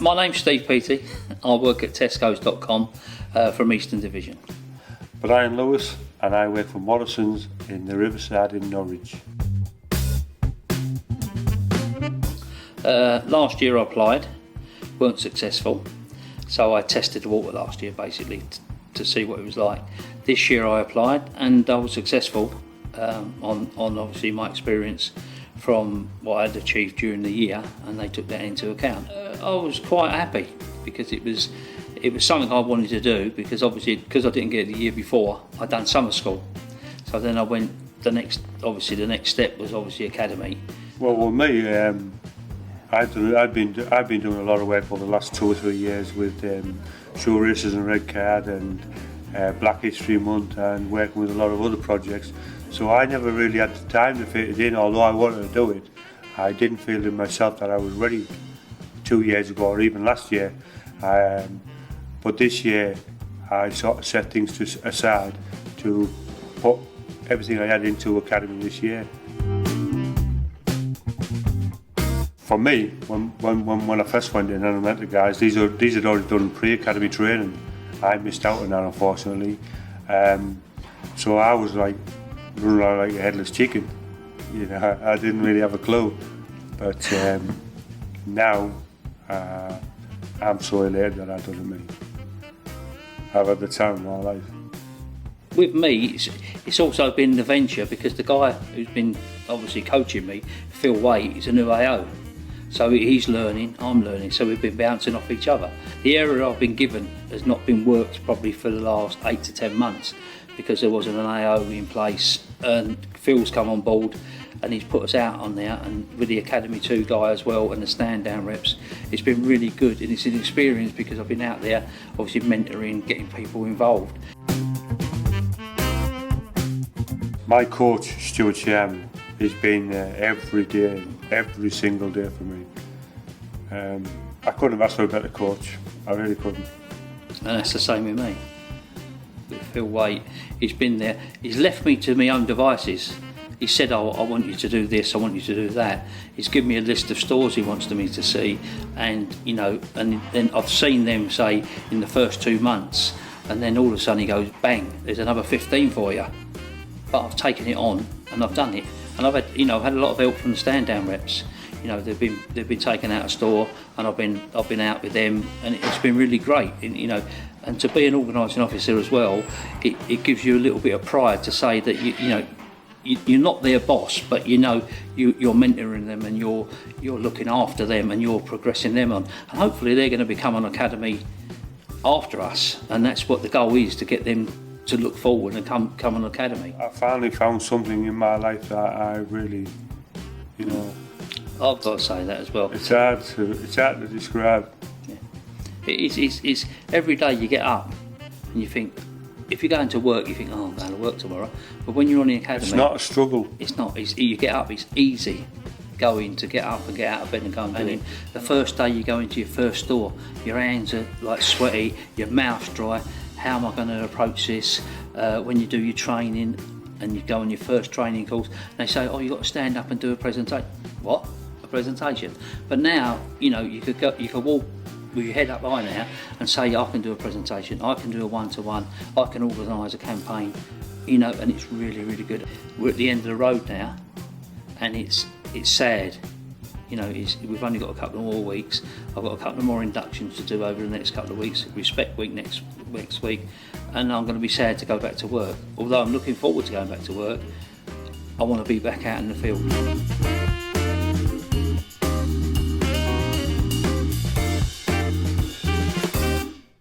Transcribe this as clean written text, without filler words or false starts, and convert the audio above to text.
My name's Steve Peaty. I work at Tesco's.com from Eastern Division. Brian Lewis, and I work for Morrison's in the Riverside in Norwich. Last year I applied, weren't successful, so I tested the water last year basically to see what it was like. This year I applied and I was successful on obviously my experience from what I'd achieved during the year, and they took that into account. I was quite happy because it was something I wanted to do, because obviously because I didn't get it the year before, I'd done summer school. So then I went, the next step was obviously academy. Well, with me, I've been doing a lot of work over the last 2 or 3 years with show races and red card and Black History Month, and working with a lot of other projects. So I never really had the time to fit it in, although I wanted to do it. I didn't feel in myself that I was ready 2 years ago or even last year. But this year I sort of set things aside to put everything I had into academy this year. For me, when I first went in and I met the guys, these had already done pre-academy training. I missed out on that, unfortunately. So I was like running around like a headless chicken. You know, I didn't really have a clue. But now I'm so elated that I've done it me. I've had the time of my life. With me, it's also been an adventure, because the guy who's been obviously coaching me, Phil Waite, is a new AO. So he's learning, I'm learning, so we've been bouncing off each other. The area I've been given has not been worked probably for the last 8 to 10 months, because there wasn't an AO in place, and Phil's come on board and he's put us out on there, and with the Academy 2 guy as well and the stand down reps, it's been really good, and it's an experience because I've been out there obviously mentoring, getting people involved. My coach, Stuart Sherman, has been there every day, every single day for me. I couldn't have asked for a better coach, I really couldn't. And that's the same with me. With Phil Waite, he's been there, he's left me to my own devices. He said, oh, I want you to do this, I want you to do that. He's given me a list of stores he wants me to see, and you know, and then I've seen them, say, in the first 2 months, and then all of a sudden he goes, bang, there's another 15 for you. But I've taken it on and I've done it, and I've had a lot of help from the stand down reps. You know, they've been taken out of store, and I've been out with them, and it's been really great. And, you know, and to be an organising officer as well, it gives you a little bit of pride to say that you're not their boss, but you know you're mentoring them, and you're looking after them, and you're progressing them on, and hopefully they're going to become an academy after us, and that's what the goal is, to get them to look forward and come an academy. I finally found something in my life that I really, you know. I've got to say that as well. It's hard to describe. Yeah. It's every day you get up and you think, if you're going to work, you think, oh, I'm going to work tomorrow. But when you're on the academy, it's not a struggle. It's not. You get up. It's easy going to get up and get out of bed and go and do it. The first day you go into your first store, your hands are like sweaty, your mouth's dry. How am I going to approach this? When you do your training and you go on your first training course, they say, oh, you've got to stand up and do a presentation. What? A presentation? But now, you know, you could walk with your head up high now and say, I can do a presentation, I can do a one-to-one, I can organise a campaign, you know, and it's really, really good. We're at the end of the road now, and it's sad. You know, we've only got a couple more weeks. I've got a couple more inductions to do over the next couple of weeks, Respect Week next week, and I'm going to be sad to go back to work. Although I'm looking forward to going back to work, I want to be back out in the field.